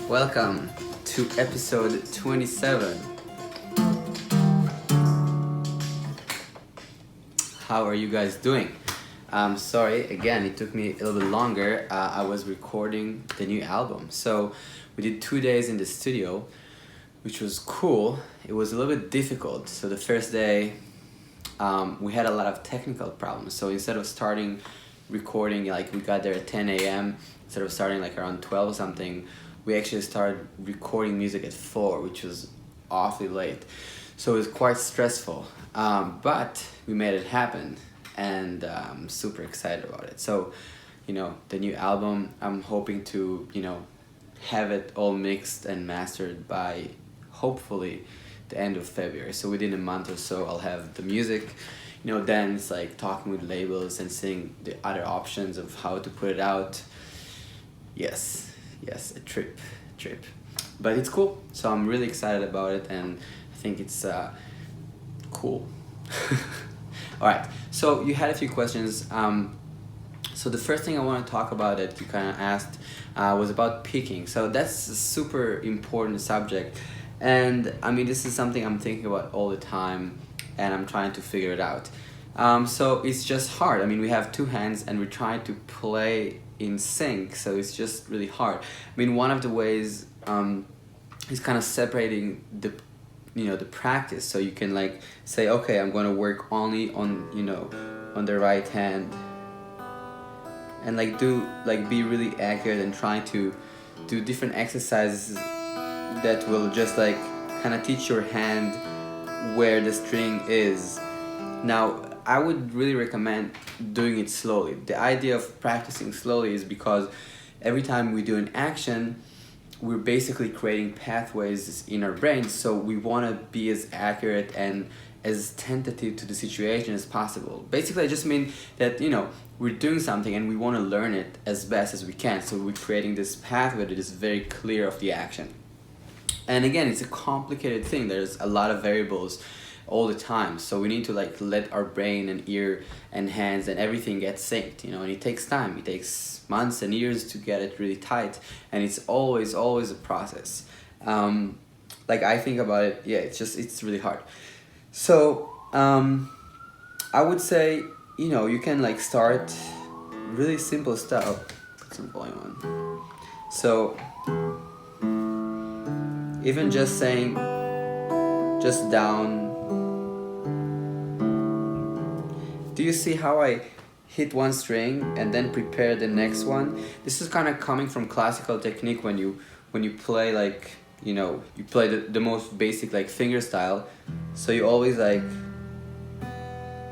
Welcome to episode 27. How are you guys doing? Sorry, again, it took me a little bit longer. I was recording the new album. So we did 2 days in the studio, which was cool. It was a little bit difficult. So the first day, we had a lot of technical problems. So instead of starting recording, like we got there at 10 a.m., instead of starting like around 12 or something, we actually started recording music at 4, which was awfully late. So it was quite stressful, but we made it happen, and I'm super excited about it. So, the new album, I'm hoping to, have it all mixed and mastered by hopefully the end of February. So within a month or so, I'll have the music. Then it's like talking with labels and seeing the other options of how to put it out. Yes, a trip. But it's cool, so I'm really excited about it, and I think it's cool. Alright, so you had a few questions. So the first thing I want to talk about that you kind of asked was about picking. So that's a super important subject, and I mean, this is something I'm thinking about all the time, and I'm trying to figure it out. So it's just hard. I mean, we have two hands and we're trying to play in sync, so it's just really hard. I mean, one of the ways is kind of separating the practice, so you can like say, okay, I'm going to work only on on the right hand, and be really accurate and trying to do different exercises that will just like kind of teach your hand where the string is. Now, I would really recommend doing it slowly. The idea of practicing slowly is because every time we do an action, we're basically creating pathways in our brains, so we want to be as accurate and as tentative to the situation as possible. Basically, I just mean that, we're doing something and we want to learn it as best as we can, so we're creating this pathway that is very clear of the action. And again, it's a complicated thing. There's a lot of variables all the time, so we need to like let our brain and ear and hands and everything get synced, and it takes time. It takes months and years to get it really tight, and it's always a process. Like I think about it, it's really hard. So I would say, you can like start really simple stuff. Put some volume on. So even just saying just down. Do you see how I hit one string and then prepare the next one? This is kind of coming from classical technique when you play like, you play the most basic like finger style. So you always like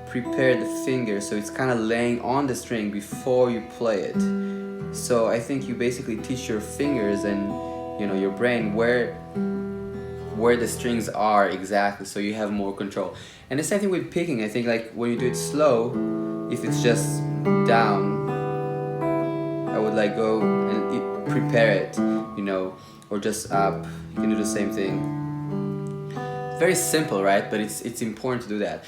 prepare the finger, so it's kind of laying on the string before you play it. So I think you basically teach your fingers and your brain where the strings are exactly, so you have more control. And the same thing with picking. I think like when you do it slow, if it's just down, I would like go and prepare it, or just up. You can do the same thing. Very simple, right? But it's important to do that.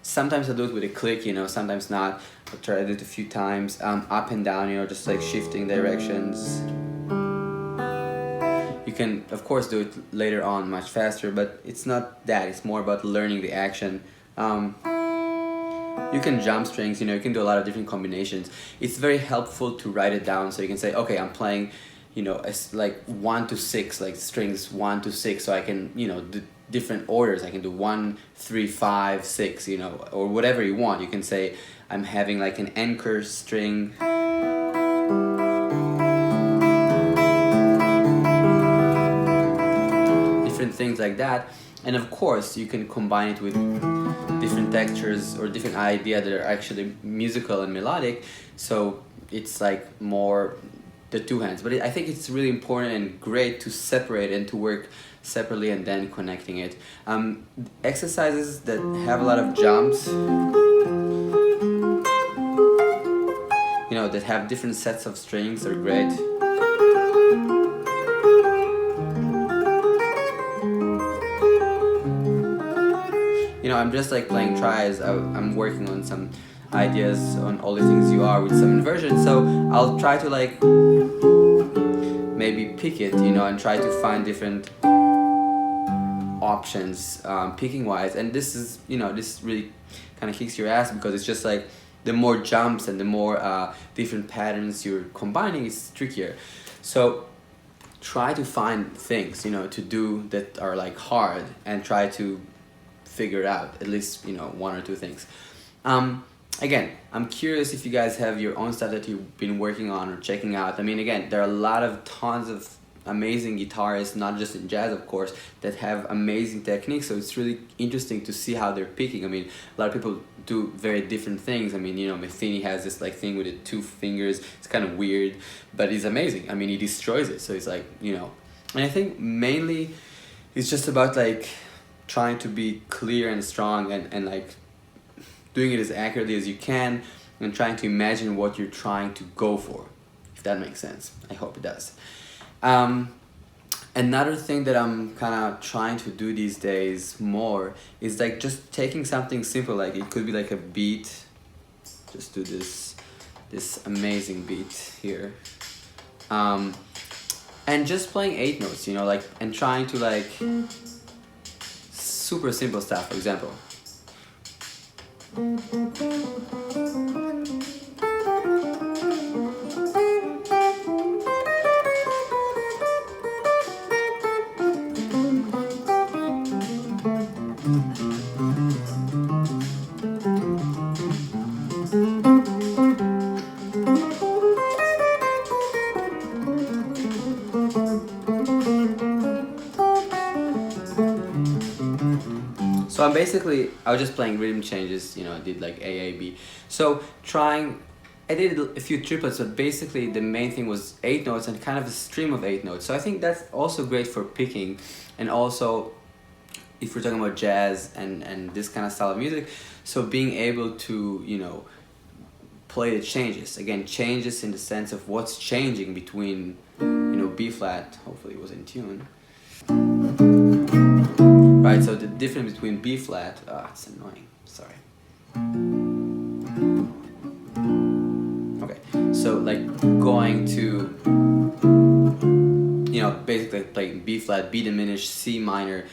Sometimes I do it with a click, sometimes not. I'll try to do it a few times. Up and down, just like shifting directions. You can, of course, do it later on much faster, but it's not that. It's more about learning the action. You can jump strings, you can do a lot of different combinations. It's very helpful to write it down, so you can say, okay, I'm playing, like 1 to 6, like strings 1 to 6, so I can, do different orders. I can do 1, 3, 5, 6, or whatever you want. You can say, I'm having like an anchor string. Things like that, and of course you can combine it with different textures or different ideas that are actually musical and melodic, so it's like more the two hands. But I think it's really important and great to separate and to work separately and then connecting it. Exercises that have a lot of jumps, that have different sets of strings are great. I'm just like playing tries. I'm working on some ideas on All the Things You Are with some inversion, so I'll try to like maybe pick it, and try to find different options, picking wise. And this is, this really kind of kicks your ass, because it's just like the more jumps and the more different patterns you're combining, it's trickier. So try to find things, to do that are like hard, and try to figure it out, at least, one or two things. Again, I'm curious if you guys have your own stuff that you've been working on or checking out. I mean, again, there are a lot of tons of amazing guitarists, not just in jazz, of course, that have amazing techniques. So it's really interesting to see how they're picking. I mean, a lot of people do very different things. I mean, Metheny has this like thing with the 2 fingers. It's kind of weird, but it's amazing. I mean, he destroys it. So it's like, and I think mainly it's just about like trying to be clear and strong, and like doing it as accurately as you can, and trying to imagine what you're trying to go for, if that makes sense. I hope it does. Another thing that I'm kind of trying to do these days more is like just taking something simple, like it could be like a beat, just do this amazing beat here, and just playing 8 notes, like, and trying to like super simple stuff. For example, so I was just playing rhythm changes, I did like A, A, B. So I did a few triplets, but basically the main thing was 8 notes and kind of a stream of 8 notes. So I think that's also great for picking, and also if we're talking about jazz and this kind of style of music, so being able to, play the changes. Again, changes in the sense of what's changing between, B flat, hopefully it was in tune. Right, so the difference between B flat, it's annoying, sorry. Okay, so like going to, basically playing B flat, B diminished, C minor,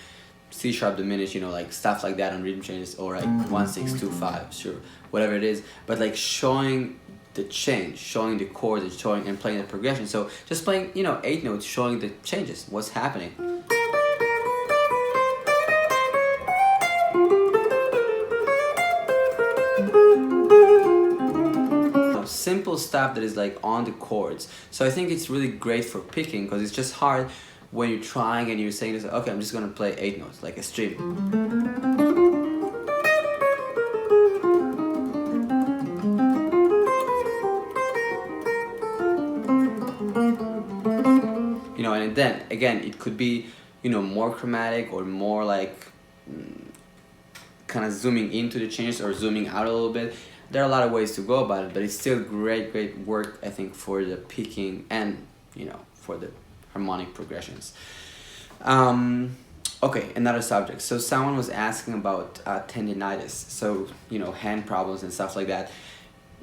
C sharp diminished, like stuff like that on rhythm changes, or like 1, 6, 2, 5, sure, whatever it is, but like showing the change, showing the chords, and playing the progression. So just playing, 8 notes, showing the changes, what's happening. Simple stuff that is like on the chords. So I think it's really great for picking, because it's just hard when you're trying and you're saying this, okay, I'm just gonna play 8 notes, like a stream. And then again, it could be, more chromatic, or more like kind of zooming into the changes or zooming out a little bit. There are a lot of ways to go about it, but it's still great work, I think, for the picking and, for the harmonic progressions. Okay, another subject. So someone was asking about tendinitis, so, hand problems and stuff like that.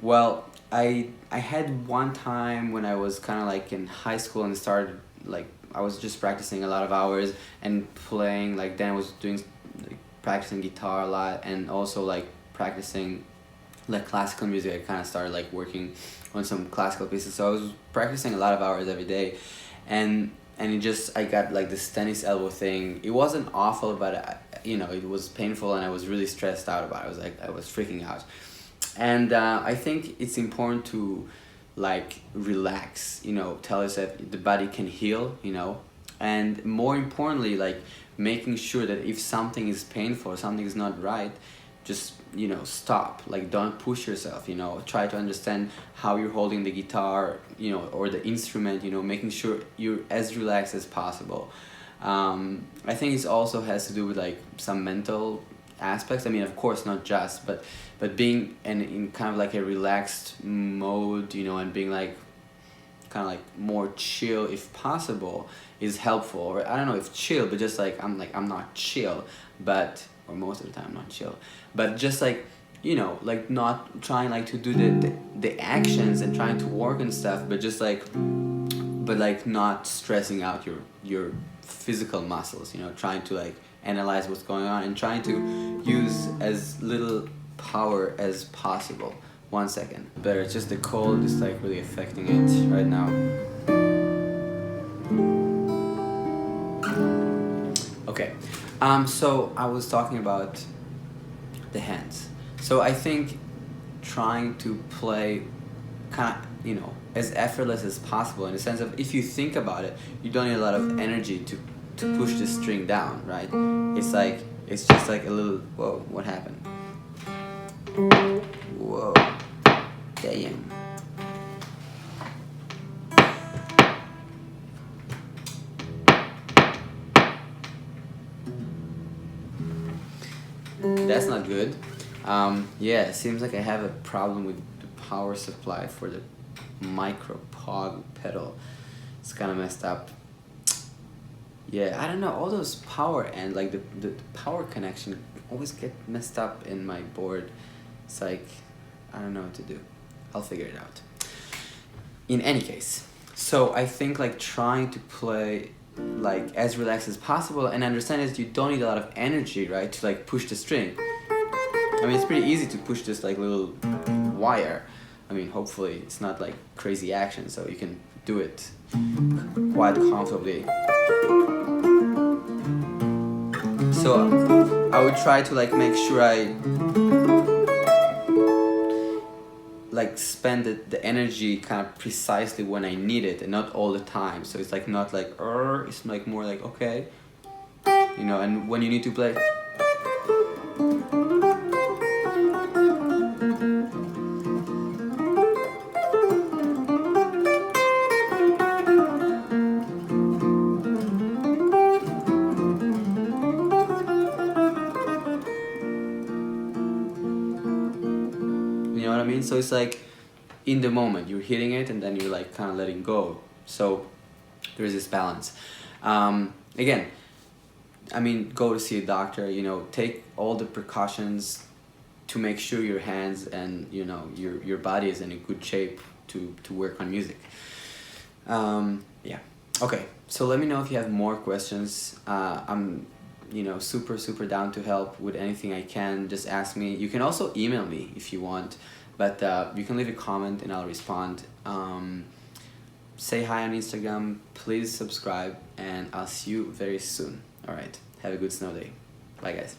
Well, I had one time when I was kind of like in high school and started, like, I was just practicing a lot of hours and playing, like, then I was doing, like, practicing guitar a lot, and also, like, practicing like classical music. I kind of started like working on some classical pieces, so I was practicing a lot of hours every day, and I got like this tennis elbow thing. It wasn't awful, but it was painful, and I was really stressed out about it. I was freaking out, and I think it's important to like relax, tell yourself the body can heal, and more importantly, like making sure that if something is painful, something is not right, just stop, like don't push yourself, try to understand how you're holding the guitar, or the instrument, making sure you're as relaxed as possible. I think it also has to do with like some mental aspects. I mean, of course not just, but being in kind of like a relaxed mode, and being like kind of like more chill if possible is helpful. Or I don't know if chill, but just like I'm not chill, but or most of the time I'm not chill, but just like like not trying like to do the actions and trying to work and stuff, but just like but like not stressing out your physical muscles, you know, trying to like analyze what's going on and trying to use as little power as possible. 1 second. Better, it's just the cold is like really affecting it right now. Okay, so I was talking about the hands. So I think trying to play kind of, you know, as effortless as possible, in the sense of, if you think about it, you don't need a lot of energy to push the string down, right? It's like, it's just like a little, whoa, what happened? Whoa, damn. That's not good. Yeah, it seems like I have a problem with the power supply for the micro pog pedal. It's kind of messed up. Yeah, I don't know, all those power and like the power connection always get messed up in my board. It's like, I don't know what to do. I'll figure it out. In any case, so I think like trying to play like as relaxed as possible, and understand that you don't need a lot of energy, right, to like push the string. I mean, it's pretty easy to push this like little wire. I mean, hopefully it's not like crazy action, so you can do it quite comfortably. So I would try to like make sure I like spend the energy kind of precisely when I need it, and not all the time. So it's like not like it's like more like, okay, you know, and when you need to play, you know what I mean? So it's like in the moment you're hitting it, and then you're like kind of letting go. So there's this balance. Again, I mean, go to see a doctor, you know, take all the precautions to make sure your hands and, you know, your body is in a good shape to work on music. Yeah. Okay, so let me know if you have more questions. I'm, you know, super down to help with anything I can. Just ask me. You can also email me if you want, but you can leave a comment and I'll respond. Say hi on Instagram, please subscribe, and I'll see you very soon. Alright, have a good snow day. Bye guys.